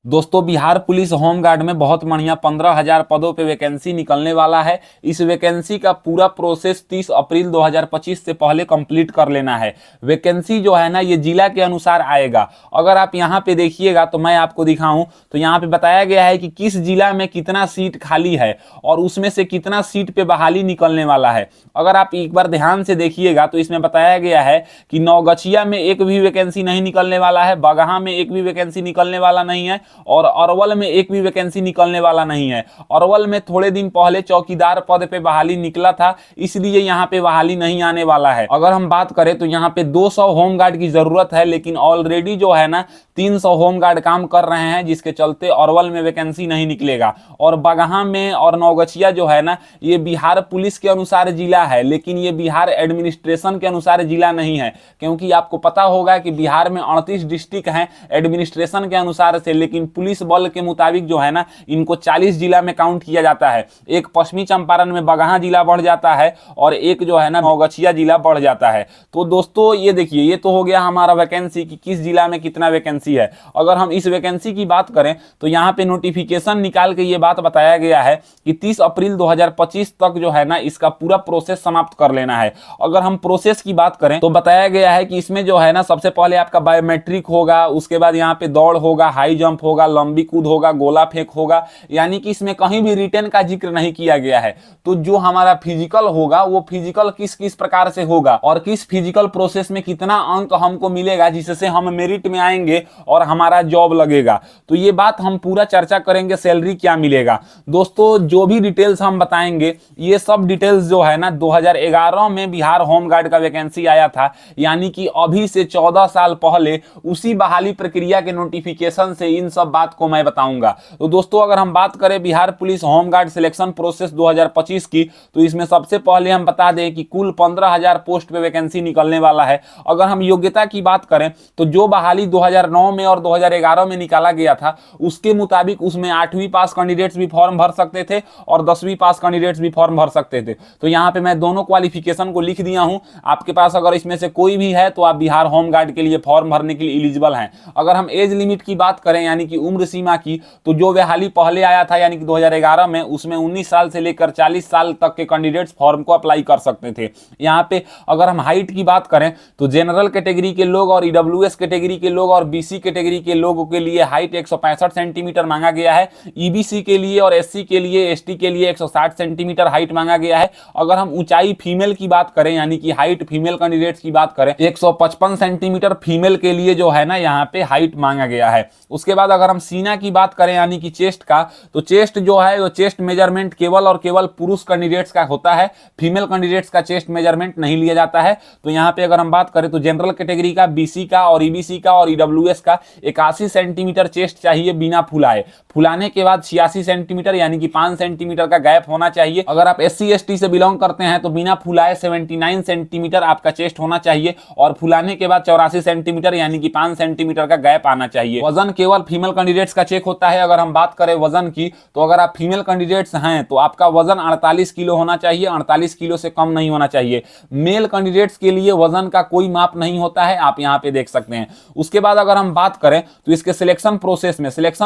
दोस्तों Bihar police home guard में बहुत बढ़िया 15,000 पदों पे वैकेंसी निकलने वाला है। इस वैकेंसी का पूरा प्रोसेस 30 अप्रैल 2025 से पहले कंप्लीट कर लेना है। वैकेंसी जो है ना ये जिला के अनुसार आएगा। अगर आप यहाँ पे देखिएगा तो मैं आपको दिखाऊं तो यहाँ पे बताया गया है कि किस जिला में कितना सीट खाली है और उसमें से कितना सीट पे बहाली निकलने वाला है। अगर आप एक बार ध्यान से देखिएगा तो इसमें बताया गया है कि नौगछिया में एक भी वैकेंसी नहीं निकलने वाला है, बगहा में एक भी वैकेंसी निकलने वाला नहीं है और अरवल में एक भी वैकेंसी निकलने वाला नहीं है। अरवल में थोड़े दिन पहले चौकीदार पद पे बहाली निकला था, इसलिए यहाँ पे बहाली नहीं आने वाला है। अगर हम बात करें तो यहाँ पे 200 होमगार्ड की जरूरत है, लेकिन ऑलरेडी जो है ना 300 होमगार्ड काम कर रहे हैं, जिसके चलते अरवल में वैकेंसी नहीं निकलेगा। और बगहा में और नौगछिया जो है ना ये बिहार पुलिस के अनुसार जिला है, लेकिन ये बिहार एडमिनिस्ट्रेशन के अनुसार जिला नहीं है, क्योंकि आपको पता होगा कि बिहार में 38 डिस्ट्रिक्ट हैं एडमिनिस्ट्रेशन के अनुसार से, लेकिन पुलिस बल के मुताबिक जो है ना इनको 40 जिला में काउंट किया जाता है। एक पश्चिमी चंपारण में बगहा जिला बढ़ जाता है और एक जो है ना नौगछिया जिला बढ़ जाता है। तो दोस्तों ये देखिए, ये तो हो गया हमारा वैकेंसी कि किस जिला में कितना वैकेंसी है। अगर हम इस वैकेंसी की बात करें तो यहाँ पे नोटिफिकेशन निकाल के ये बात बताया गया है कि 30 अप्रैल 2025 तक जो है ना इसका पूरा प्रोसेस समाप्त कर लेना है। अगर हम प्रोसेस की बात करें तो बताया गया है कि इसमें जो है ना सबसे पहले आपका बायोमेट्रिक होगा, उसके बाद यहाँ पे दौड़ होगा, हाई जंप होगा, लंबी कूद होगा, गोला फेंक होगा, यानी कि इसमें कहीं भी रिटर्न का जिक्र नहीं किया गया है। तो जो हमारा फिजिकल होगा वो फिजिकल किस किस प्रकार से होगा और किस फिजिकल प्रोसेस में कितना अंक हमको मिलेगा जिससे हम मेरिट में आएंगे और हमारा जॉब लगेगा, तो ये बात हम पूरा चर्चा करेंगे। सैलरी क्या मिलेगा दोस्तों, जो भी डिटेल्स हम बताएंगे ये सब डिटेल्स जो है ना 2011 में बिहार होमगार्ड का वैकेंसी आया था, यानी कि अभी से 14 साल पहले उसी बहाली प्रक्रिया के नोटिफिकेशन से इन सब बात को मैं बताऊंगा। तो दोस्तों अगर हम बात करें Bihar police home guard selection process 2025 की, तो इसमें सबसे पहले हम बता दें कि कुल 15,000 पोस्ट पे वैकेंसी निकलने वाला है। अगर हम योग्यता की बात करें तो जो बहाली 2009 में और 2011 में निकाला गया था उसके मुताबिक उसमें 8वीं पास कैंडिडेट्स भी फॉर्म भर सकते थे और 10वीं पास कैंडिडेट्स भी फॉर्म भर सकते थे। तो यहाँ पे मैं दोनों क्वालिफिकेशन को लिख दिया हूँ। आपके पास अगर इसमें से कोई भी है तो आप बिहार होमगार्ड के लिए फॉर्म भरने के लिए एलिजिबल हैं। अगर हम एज लिमिट की बात करें यानी कि उम्र सीमा की, तो जो बहाली पहले आया था यानी कि 2011 में, उसमें 19 साल से लेकर 40 साल तक के कैंडिडेट्स फॉर्म को अप्लाई कर सकते थे। यहाँ पे अगर हम हाइट की बात करें तो जनरल कैटेगरी के लोग और ईडब्ल्यूएस कैटेगरी के लोग और बीसी कैटेगरी के लोगों के लिए हाइट 165 सेंटीमीटर मांगा गया है। ईबीसी के लिए और एससी के लिए, एसटी के लिए 160 सेंटीमीटर हाइट मांगा गया है। अगर हम ऊंचाई फीमेल की बात करें यानी कि हाइट फीमेल कैंडिडेट्स की बात करें 155 सेंटीमीटर फीमेल के लिए जो है ना यहाँ पे हाइट मांगा गया है। उसके बाद अगर हम सीना की बात करें यानी कि चेस्ट का, तो चेस्ट जो है वो चेस्ट मेजरमेंट केवल और केवल पुरुष कैंडिडेट्स का होता है, फीमेल कैंडिडेट्स का चेस्ट मेजरमेंट नहीं लिया जाता है। तो यहाँ पे अगर हम बात करें तो जनरल कैटेगरी का, बीसी का और ईबीसी का और ईडब्ल्यूएस का 81 सेंटीमीटर चेस्ट चाहिए बिना फुलाए। फुलाने के बाद 86 सेंटीमीटर यानी कि 5 सेंटीमीटर का गैप होना चाहिए। अगर आप एससी एसटी से बिलोंग करते हैं तो बिना फुलाए 79 सेंटीमीटर आपका चेस्ट होना चाहिए और फुलाने के बाद 84 सेंटीमीटर यानी कि 5 सेंटीमीटर का गैप आना चाहिए। वजन केवल फीमेल कैंडिडेट्स का चेक होता है। अगर हम बात करें वजन की तो अगर आप फीमेल कैंडिडेट्स हैं तो आपका वजन 48 किलो होना चाहिए, 48 किलो से कम नहीं होना चाहिए। मेल कैंडिडेट्स के लिए वजन का कोई माप नहीं होता है, आप यहाँ पे देख सकते हैं। उसके बाद अगर हम बात करें तो इसके सिलेक्शन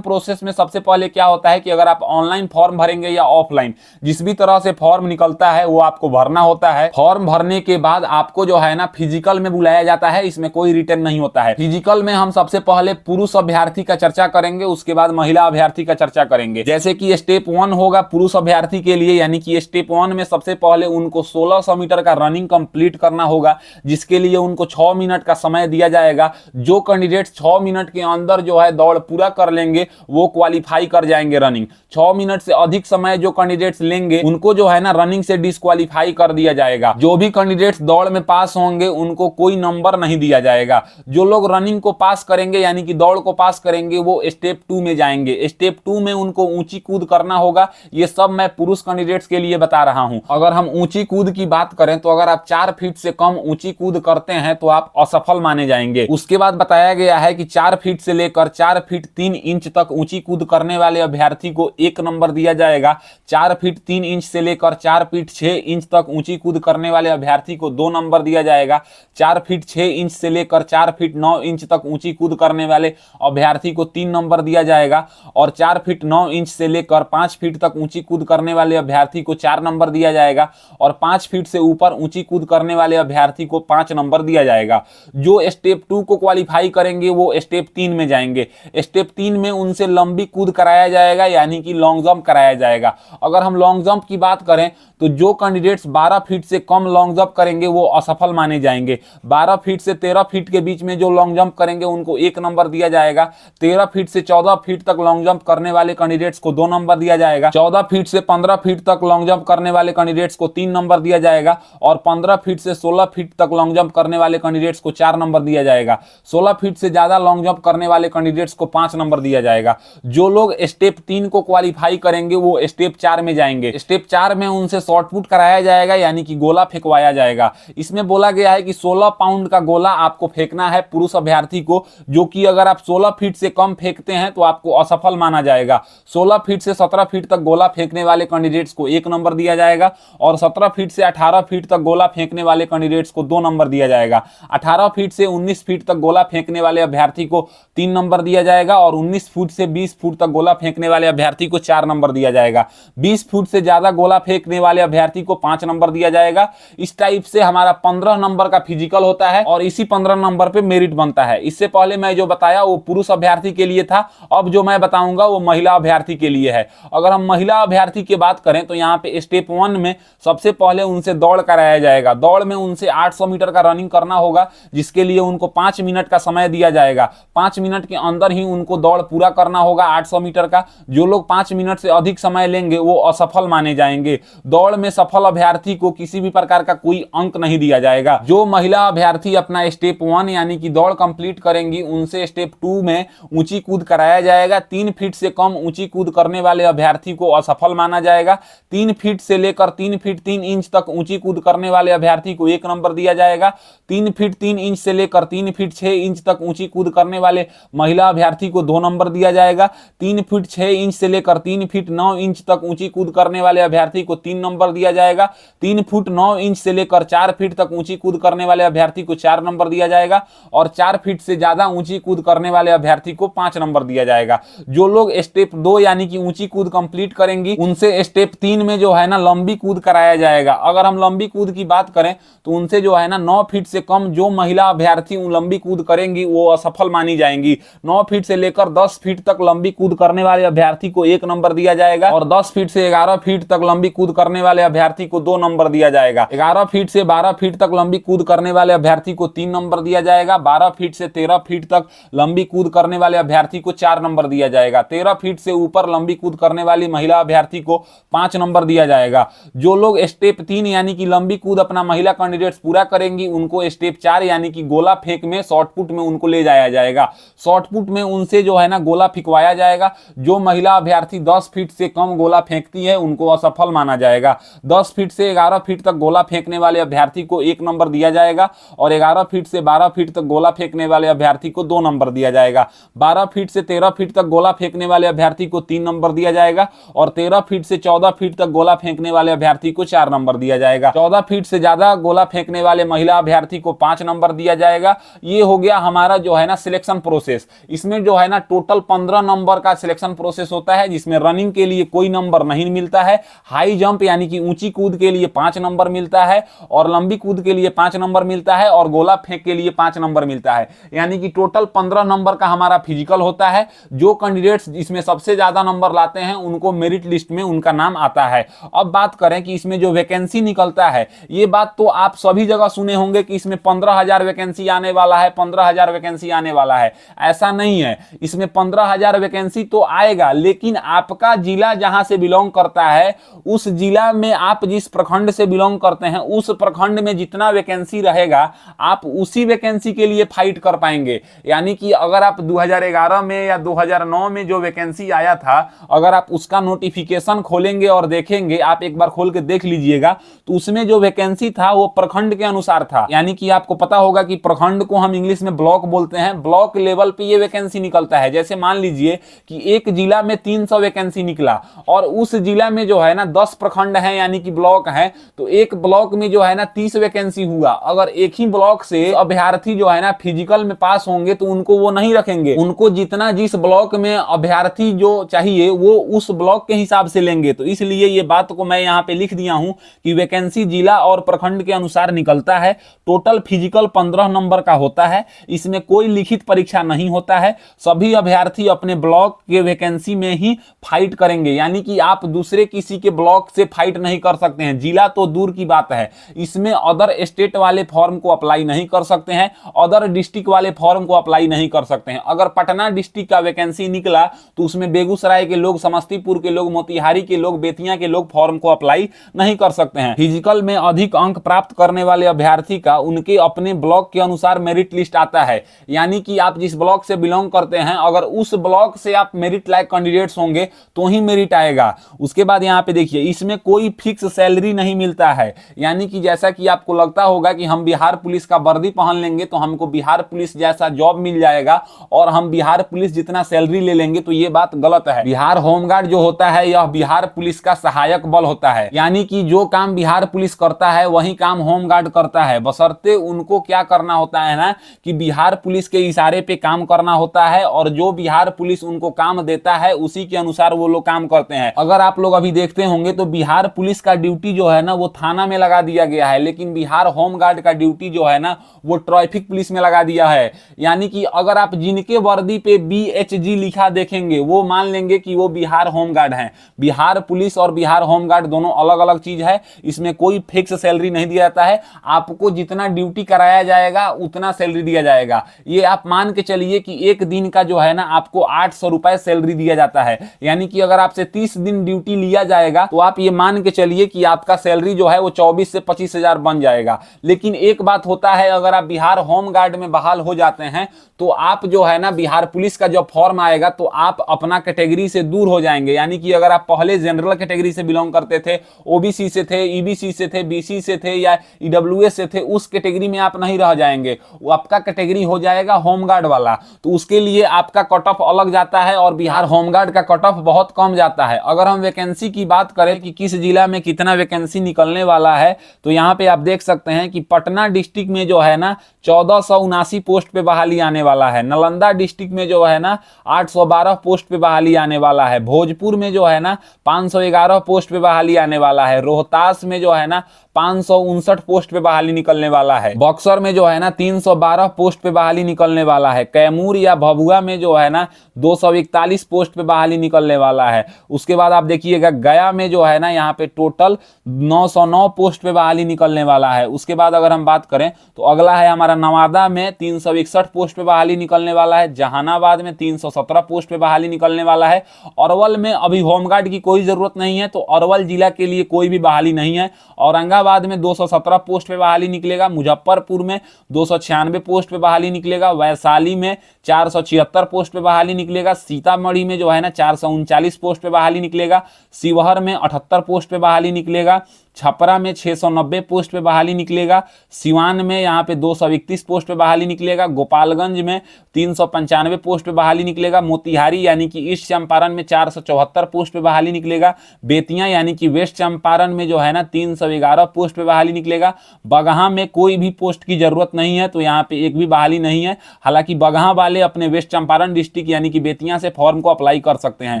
प्रोसेस में सबसे पहले क्या होता है कि अगर आप ऑनलाइन फॉर्म भरेंगे या ऑफलाइन, जिस भी तरह से फॉर्म निकलता है वो आपको भरना होता है। फॉर्म भरने के बाद आपको जो है ना फिजिकल में बुलाया जाता है, इसमें कोई रिटर्न नहीं होता है। फिजिकल में हम सबसे पहले पुरुष अभ्यर्थी का चर्चा करेंगे, उसके बाद महिला अभ्यर्थी का चर्चा करेंगे। जैसे कि स्टेप 1 होगा पुरुष अभ्यर्थी के लिए, यानी कि स्टेप 1 में सबसे पहले उनको 1600 मीटर का रनिंग कंप्लीट करना होगा, जिसके लिए उनको 6 मिनट का समय दिया जाएगा। जो कैंडिडेट 6 मिनट के अंदर जो है दौड़ पूरा कर लेंगे वो क्वालिफाई कर जाएंगे रनिंग। 6 मिनट से अधिक समय जो कैंडिडेट्स लेंगे उनको जो है ना रनिंग से डिस्क्वालीफाई कर दिया जाएगा। जो भी कैंडिडेट्स दौड़ में पास होंगे उनको कोई नंबर नहीं दिया जाएगा। जो लोग रनिंग को पास करेंगे यानी कि दौड़ को पास करेंगे वो स्टेप 2 में जाएंगे। स्टेप 2 में उनको ऊंची कूद करना होगा। ये सब मैं पुरुष कैंडिडेट्स के लिए बता रहा हूं। अगर हम ऊंची कूद की बात करें तो अगर आप 4 फीट से कम ऊंची कूद करते हैं तो आप असफल माने जाएंगे। उसके बाद बताया गया है कि 4 फीट से लेकर 4 फीट 3 इंच तक ऊंची कूद करने वाले अभ्यर्थी को 1 नंबर दिया जाएगा। 4 फीट 3 इंच से लेकर 4 फीट 6 इंच तक ऊंची कूद करने वाले अभ्यर्थी को 2 नंबर दिया जाएगा। 4 फीट 6 इंच से लेकर 4 फीट 9 इंच तक ऊंची कूद करने वाले अभ्यर्थी को 3 नंबर दिया जाएगा और 4 फीट 9 इंच से लेकर 5 फीट तक ऊंची कूद करने वाले अभ्यर्थी को 4 नंबर दिया जाएगा और 5 फीट से ऊपर ऊंची कूद करने वाले अभ्यर्थी को 5 नंबर दिया जाएगा। जो स्टेप 2 को क्वालिफाई करेंगे वो स्टेप 3 में जाएंगे। स्टेप 3 में उनसे लंबी कूद कराया जाएगा यानी कि लॉन्ग जंप कराया जाएगा। अगर हम लॉन्ग जंप की बात करें तो जो कैंडिडेट्स 12 फीट से कम लॉन्ग जंप करेंगे वो असफल माने जाएंगे। 12 फीट से 13 फीट के बीच में जो लॉन्ग जंप करेंगे उनको 1 नंबर दिया जाएगा। 13 फीट से 14 फीट तक लॉन्ग जंप करने वाले कैंडिडेट्स को 2 नंबर दिया जाएगा। 14 फीट से 15 फीट तक लॉन्ग जंप करने वाले कैंडिडेट्स को 3 नंबर दिया जाएगा और 15 फीट से 16 फीट तक लॉन्ग जंप करने वाले कैंडिडेट्स को 4 नंबर दिया जाएगा। 16 फीट से ज्यादा लॉन्ग जंप करने वाले कैंडिडेट्स को 5 नंबर दिया जाएगा। जो लोग स्टेप 3 को क्वालिफाई करेंगे वो स्टेप 4 में जाएंगे। स्टेप 4 में उनसे शॉर्ट पुट कराया जाएगा यानी कि गोला फेंकवाया जाएगा। इसमें बोला गया है कि 16 पाउंड का गोला आपको फेंकना है पुरुष अभ्यर्थी को, जो कि अगर आप 16 फीट से कम फेंकते हैं तो आपको असफल माना जाएगा। 16 फीट से 17 फीट तक गोला फेंकने वाले कैंडिडेट्स को 1 नंबर दिया जाएगा और 17 फीट से 18 फीट तक गोला फेंकने वाले कैंडिडेट्स को 2 नंबर दिया जाएगा। 18 फीट से 19 फीट तक गोला फेंकने वाले अभ्यर्थी को 3 नंबर दिया जाएगा और 19 फीट से 20 फीट तक गोला फेंकने वाले अभ्यर्थी को 4 नंबर दिया जाएगा। 20 फीट से ज्यादा गोला फेंकने वाले अभ्यर्थी को 5 नंबर दिया जाएगा। इस टाइप से हमारा 15 नंबर का फिजिकल होता है और इसी 15 नंबर पे मेरिट बनता है। इससे पहले मैं जो बताया वो पुरुष अभ्यर्थी के लिए था, अब जो मैं बताऊंगा वो महिला अभ्यर्थी के लिए है। अगर हम महिला अभ्यर्थी की बात करें तो यहाँ पे स्टेप 1 में सबसे पहले उनसे दौड़ कराया जाएगा। दौड़ में उनसे 800 मीटर का रनिंग करना होगा जिसके लिए उनको 5 मिनट का समय दिया जाएगा। 5 मिनट के अंदर ही उनको दौड़ पूरा करना होगा 800 मीटर का। जो लोग 5 मिनट से अधिक समय लेंगे वो असफल माने जाएंगे। दौड़ में सफल अभ्यर्थी को किसी भी प्रकार का कोई अंक नहीं दिया जाएगा। जो महिला अभ्यर्थी अपना स्टेप 1 यानी कि दौड़ कंप्लीट करेंगी उनसे स्टेप 2 में ऊंची कूद कराया जाएगा। 3 फीट से कम ऊंची कूद करने वाले अभ्यर्थी को असफल माना जाएगा। 3 फीट से लेकर 3 फीट 3 इंच तक ऊंची कूद करने वाले अभ्यर्थी को 1 नंबर दिया जाएगा। 3 फीट 3 इंच से लेकर 3 फीट 6 इंच तक ऊंची कूद करने वाले महिला अभ्यर्थी को 2 नंबर दिया जाएगा। 3 फीट 6 इंच से लेकर 3 फीट 9 इंच तक ऊंची कूद करने वाले अभ्यर्थी को 3 नंबर दिया जाएगा। 3 फीट 9 इंच से लेकर 4 फीट तक ऊंची कूद करने वाले अभ्यर्थी को 4 नंबर दिया जाएगा और 4 फीट से ज्यादा ऊंची कूद करने वाले अभ्यर्थी को 5 नंबर दिया जाएगा। जो लोग स्टेप 2 यानी कि ऊंची कूद कंप्लीट करेंगी उनसे स्टेप 3 में जो है ना लंबी कूद कराया जाएगा। अगर हम लंबी कूद की बात करें तो उनसे जो है ना 9 फीट से कम जो महिला अभ्यर्थी लंबी कूद करेंगी वो असफल मानी जाएंगी। 9 फीट से लेकर 10 फीट तक लंबी कूद करने वाले अभ्यर्थी को 1 नंबर दिया जाएगा और 10 फीट से 11 फीट तक लंबी कूद करने वाले अभ्यर्थी को 2 नंबर दिया जाएगा। 11 फीट से 12 फीट तक लंबी कूद करने वाले अभ्यर्थी को 3 नंबर दिया जाएगा। 12 फीट से 13 फीट तक लंबी कूद करने वाले अभ्यर्थी को 4 नंबर दिया जाएगा। 13 फीट से ऊपर लंबी कूद करने वाली महिला अभ्यर्थी को 5 नंबर दिया जाएगा। जो लोग स्टेप 3 यानी कि लंबी कूद अपना महिला कैंडिडेट्स पूरा करेंगी उनको स्टेप 4 यानी कि गोला फेंक में शॉर्ट पुट में उनको ले जाया जाएगा। शॉर्ट पुट में उनसे जो है ना गोला फेंकवाया जाएगा। जो महिला अभ्यर्थी 10 फीट से कम गोला फेंकती है उनको असफल माना जाएगा। 10 फीट से 11 फीट तक गोला फेंकने वाले अभ्यर्थी को 1 नंबर दिया जाएगा और 11 फीट से 12 फीट तक गोला फेंकने वाले अभ्यर्थी को 2 नंबर दिया जाएगा। 12 फीट से 13 फीट तक गोला फेंकने वाले अभ्यर्थी को 3 नंबर दिया जाएगा और 13 फीट से 14 फीट तक गोला फेंकने वाले अभ्यर्थी को 4 नंबर दिया जाएगा। 14 फीट से ज्यादा गोला फेंकने वाले महिला अभ्यर्थी को 5 नंबर दिया जाएगा। ये हो गया हमारा जो है ना सिलेक्शन प्रोसेस। इसमें जो है ना टोटल 15 नंबर का सिलेक्शन प्रोसेस होता है जिसमें रनिंग के लिए कोई नंबर नहीं मिलता है। हाई जंप यानी कि ऊंची कूद के लिए 5 नंबर मिलता है और लंबी कूद के लिए 5 नंबर मिलता है और गोला फेंक के लिए 5 नंबर मिलता है। यानी कि टोटल 15 नंबर का हमारा फिजिकल होता है। जो कैंडिडेट्स इसमें सबसे ज्यादा नंबर लाते हैं उनको मेरिट लिस्ट में उनका नाम आता है। अब बात करें कि इसमें जो वैकेंसी निकलता है, ये बात तो आप सभी जगह सुने होंगे कि इसमें 15,000 वैकेंसी आने वाला है, 15,000 वैकेंसी आने वाला है। ऐसा नहीं है। इसमें 15,000 वैकेंसी तो आएगा, लेकिन आपका जिला जहां से बिलोंग करता है उस जिला में आप जिस प्रखंड से बिलोंग करते हैं उस प्रखंड में जितना वैकेंसी रहेगा आप उसी वैकेंसी के लिए फाइट कर पाएंगे। यानी कि अगर आप 2011 में या 2009 में जो वैकेंसी आया था, अगर आप उसका नोटिफिकेशन खोलेंगे और देखेंगे, आप एक बार खोल के देख लीजिएगा, तो उसमें जो वैकेंसी था वो प्रखंड के अनुसार था। यानी कि आपको पता होगा कि प्रखंड को हम इंग्लिश में ब्लॉक बोलते हैं। ब्लॉक लेवल पे ये वैकेंसी निकलता है। जैसे मान लीजिए कि एक जिला में 300 वैकेंसी निकला और उस जिला में जो है ना 10 प्रखंड है यानी कि ब्लॉक है, तो एक ब्लॉक में जो है ना 30 वैकेंसी हुआ। अगर एक ही ब्लॉक से अभ्यर्थी जो है ना फिजिकल में पास होंगे तो उनको वो नहीं रखेंगे, उनको जितना जिस ब्लॉक में अभ्यर्थी जो चाहिए वो उस ब्लॉक के हिसाब से लेंगे। तो इसलिए ये बात को मैं यहाँ पे लिख दिया हूं कि वैकेंसी जिला और प्रखंड के अनुसार निकलता है। टोटल फिजिकल 15 नंबर का होता है, इसमें कोई लिखित परीक्षा नहीं होता है। सभी अभ्यर्थी अपने ब्लॉक के वैकेंसी में ही फाइट करेंगे, यानी कि आप दूसरे किसी के ब्लॉक से फाइट नहीं कर सकते हैं। जिला तो दूर की बात है, इसमें अदर स्टेट वाले फॉर्म को अप्लाई नहीं कर सकते हैं, अदर डिस्ट्रिक्ट वाले फॉर्म को अप्लाई नहीं कर सकते हैं। अगर पटना डिस्ट्रिक्ट का वैकेंसी निकला तो उसमें बेगूसराय के लोग, समस्तीपुर के लोग, मोतिहारी के लोग, बेतिया के लोग फॉर्म को अप्लाई नहीं कर सकते हैं। फिजिकल में अधिक अंक प्राप्त करने वाले अभ्यर्थी का उनके अपने ब्लॉक के अनुसार मेरिट लिस्ट आता है, यानी कि आप जिस ब्लॉक से बिलोंग करते हैं अगर उस ब्लॉक से आप मेरिट लायक कैंडिडेट्स होंगे तो ही मेरिट आएगा। उसके बाद यहाँ पे देखिए, इसमें कोई फिक्स सैलरी नहीं मिलता है, यानी कि जैसा कि आपको लगता होगा कि हम बिहार पुलिस का वर्दी पहन लेंगे तो हमको बिहार पुलिस जैसा जॉब मिल जाएगा और हम बिहार पुलिस जितना सैलरी ले लेंगे, तो ये बात गलत है। बिहार होमगार्ड जो होता है यह बिहार पुलिस का सहायक बल होता है, यानी कि जो काम बिहार पुलिस करता है वही काम होमगार्ड करता है, बशर्ते उनको क्या करना होता है ना कि बिहार पुलिस के इशारे पे काम करना होता है और जो बिहार पुलिस उनको काम देता है उसी के अनुसार वो लोग काम करते हैं। अगर आप लोग अभी देखते होंगे तो बिहार पुलिस का ड्यूटी जो है ना वो थाना में लगा दिया गया है, लेकिन बिहार होमगार्ड का ड्यूटी जो है ना वो ट्रैफिक पुलिस में लगा दिया है। यानी कि अगर आप जिनके वर्दी पे BHG लिखा देखेंगे वो मान लेंगे कि वो बिहार होमगार्ड हैं। बिहार पुलिस और बिहार होमगार्ड दोनों अलग अलग चीज है, इसमें कोई फिक्स सैलरी नहीं दिया जाता है। आपको जितना ड्यूटी कराया जाएगा उतना सैलरी दिया जाएगा। ये आप मान के चलिए कि एक दिन का जो है ना आपको 800 रुपए सैलरी दिया जाता है, यानी कि अगर आपसे 30 दिन ड्यूटी लिया जाएगा तो आप ये मान के चलिए कि आपका सैलरी जो है वो 24 से 25 हजार बन जाएगा। लेकिन एक बात होता है, अगर आप बिहार होमगार्ड में बहाल हो जाते हैं तो आप जो है ना बिहार पुलिस का जब फॉर्म आएगा तो आप अपना कैटेगरी से दूर हो जाएंगे। यानी कि अगर आप पहले जनरल कैटेगरी से बिलोंग करते थे, OBC से थे, EBC से थे, BC से थे या EWS से थे, उस कैटेगरी में आप नहीं रह जाएंगे, वो आपका कैटेगरी हो जाएगा होमगार्ड वाला। तो उसके लिए आपका कट ऑफ अलग जाता है और बिहार होमगार्ड का कट ऑफ बहुत कम जाता है। अगर हम वैकेंसी की बात करें कि किस जिला में कितना वैकेंसी निकलने वाला है तो यहाँ पे आप देख सकते हैं कि पटना डिस्ट्रिक्ट में जो है ना 1479 पोस्ट पे बहाली आने वाला है। नालंदा डिस्ट्रिक्ट में जो है ना 812 पोस्ट पे बहाली आने वाला है। भोजपुर में जो है ना 511 पोस्ट पे बहाली आने वाला है। रोहतास में जो है ना 559 पोस्ट पे बहाली निकलने वाला है। बक्सर में जो है ना 312 पोस्ट पे बहाली निकलने वाला है। कैमूर या भभुआ में जो है ना 241 पोस्ट पे बहाली निकलने वाला है। उसके बाद आप देखिएगा गया में जो है ना यहाँ पे टोटल 909 पोस्ट पे बहाली निकलने वाला है। उसके बाद अगर हम बात करें तो अगला है हमारा नवादा में 361 पोस्ट पे बहाली निकलने वाला है। जहानाबाद में 317 पोस्ट पे बहाली निकलने वाला है। अरवल में अभी होमगार्ड की कोई जरूरत नहीं है तो अरवल जिला के लिए कोई भी बहाली नहीं है। औरंगाबाद में 217 पोस्ट पे बहाली निकलेगा। मुजफ्फरपुर में 296 पोस्ट पे बहाली निकलेगा। वैशाली में 476 पोस्ट पे बहाली निकलेगा। सीतामढ़ी में जो है ना 439 पोस्ट पे बहाली निकलेगा। शिवहर में 78 पोस्ट पे बहाली निकलेगा। छपरा में 690 पोस्ट पे बहाली निकलेगा। सिवान में यहाँ पे 231 पोस्ट पे बहाली निकलेगा। गोपालगंज में 395 पोस्ट पे बहाली निकलेगा। मोतिहारी यानी कि ईस्ट चंपारण में 474 पोस्ट पे बहाली निकलेगा। बेतिया यानी कि वेस्ट चंपारण में जो है ना 311 पोस्ट पे बहाली निकलेगा। बगहा में कोई भी पोस्ट की जरूरत नहीं है तो यहाँ पे एक भी बहाली नहीं है। हालांकि बगहा वाले अपने वेस्ट चंपारण डिस्ट्रिक्ट यानी कि बेतिया से फॉर्म को अप्लाई कर सकते हैं।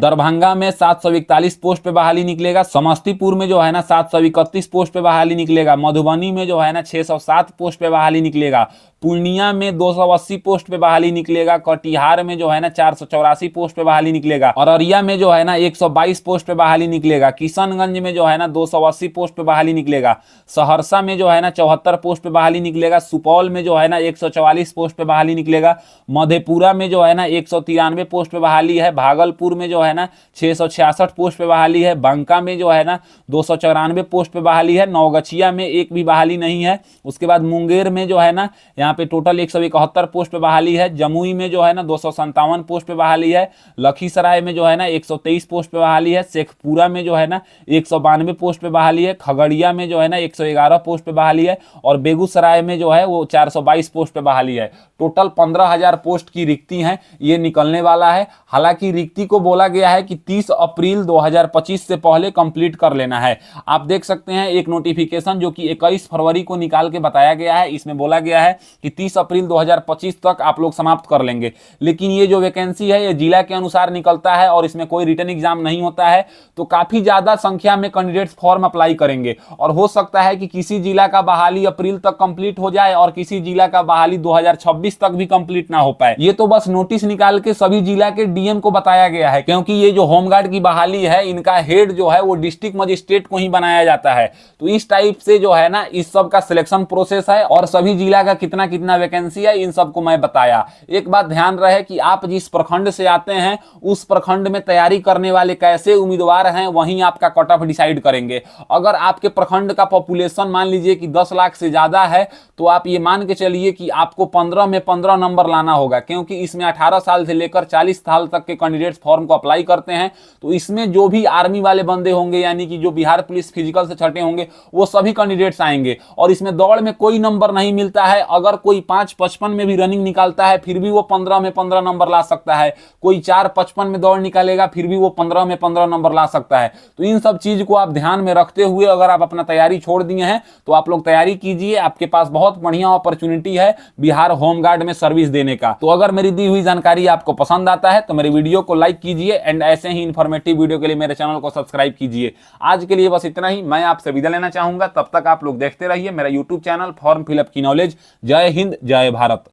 दरभंगा में 741 पोस्ट पे बहाली निकलेगा। समस्तीपुर में जो है ना 731 पोस्ट पे बहाली निकलेगा। मधुबनी में जो है ना 607 पोस्ट पे बहाली निकलेगा। पूर्णिया में 280 पोस्ट पे बहाली निकलेगा। कटिहार में जो है ना 484 पोस्ट पे बहाली निकलेगा। अररिया में जो है ना 122 पोस्ट पे बहाली निकलेगा। किशनगंज में जो है ना 280 पोस्ट पे बहाली निकलेगा। सहरसा में जो है ना 74 पोस्ट पे बहाली निकलेगा। सुपौल में जो है ना 144 पोस्ट पे बहाली निकलेगा। मधेपुरा में जो है ना 193 पोस्ट पे बहाली है। भागलपुर में जो है ना 666 पोस्ट पे बहाली है। बांका में जो है ना 294 पोस्ट पे बहाली है। नवगछिया में एक भी बहाली नहीं है। उसके बाद मुंगेर में जो है ना यहाँ पे टोटल 171 पोस्ट पे बहाली है। जमुई में जो है ना 257 पोस्ट पे बहाली है। लखीसराय में जो है ना 123 पोस्ट पे बहाली है। शेखपुरा में जो है ना 192 पोस्ट पे बहाली है। खगड़िया में जो है ना 111 पोस्ट पे बहाली है और बेगूसराय में जो है वो 422 पोस्ट पे बहाली है। टोटल 15,000 पोस्ट की रिक्ति है, ये निकलने वाला है। हालांकि रिक्ति को बोला गया है कि 30 अप्रैल 2025 से पहले कंप्लीट कर लेना है। आप देख सकते सकते हैं एक नोटिफिकेशन जो कि 21 फरवरी को निकाल के बताया गया है। इसमें बोला गया है कि 30 अप्रैल 2025 तक आप लोग समाप्त कर लेंगे। लेकिन ये जो वैकेंसी है ये जिला के अनुसार निकलता है और इसमें कोई रिटर्न एग्जाम नहीं होता है, तो काफी ज्यादा संख्या में कैंडिडेट्स फॉर्म अप्लाई करेंगे और हो सकता है कि किसी जिला का बहाली अप्रैल तक कंप्लीट हो जाए और किसी जिला का बहाली 2026 तक भी कंप्लीट ना हो पाए। ये तो बस नोटिस निकाल के सभी जिला के डीएम को बताया गया है, क्योंकि ये जो होमगार्ड की बहाली है इनका हेड जो है वो डिस्ट्रिक्ट मजिस्ट्रेट को ही बनाया जाता है। तो इस टाइप से जो है ना इस सब का सिलेक्शन प्रोसेस है और सभी जिला का कितना कितना वैकेंसी है इन सबको मैं बताया। एक बात ध्यान रहे कि आप जिस प्रखंड से आते हैं उस प्रखंड में तैयारी करने वाले कैसे उम्मीदवार हैं वहीं आपका कट ऑफ डिसाइड करेंगे। अगर आपके प्रखंड का पॉपुलेशन मान लीजिए कि 10 लाख से ज्यादा है तो आप ये मान के चलिए कि आपको 15 में 15 नंबर लाना होगा, क्योंकि इसमें 18 साल से लेकर 40 साल तक के कैंडिडेट्स फॉर्म को अप्लाई करते हैं। तो इसमें जो भी आर्मी वाले बंदे होंगे यानी कि जो बिहार पुलिस फिजिकल से छटे होंगे वो सभी कैंडिडेट्स आएंगे और इसमें दौड़ में कोई नंबर नहीं मिलता है। अगर कोई 5:55 में भी रनिंग निकालता है फिर भी वो 15 में 15 नंबर ला सकता है, कोई 4:55 में दौड़ निकालेगा फिर भी वो 15 में 15 नंबर ला सकता है। तो इन सब चीज को आप ध्यान में रखते हुए अगर आप अपना तैयारी छोड़ दिए हैं तो आप लोग तैयारी कीजिए, आपके पास बहुत बढ़िया अपॉर्चुनिटी है बिहार होमगार्ड में सर्विस देने का। तो अगर मेरी दी हुई जानकारी आपको पसंद आता है तो मेरे वीडियो को लाइक कीजिए एंड ऐसे ही इंफॉर्मेटिव वीडियो के लिए मेरे चैनल को सब्सक्राइब कीजिए। आज के लिए बस इतना ही, मैं आपसे विदा लेना चाहूंगा। तब तक आप लोग देखते रहिए मेरा यूट्यूब चैनल फॉर्म फिलअप की नॉलेज। जय हिंद, जय भारत।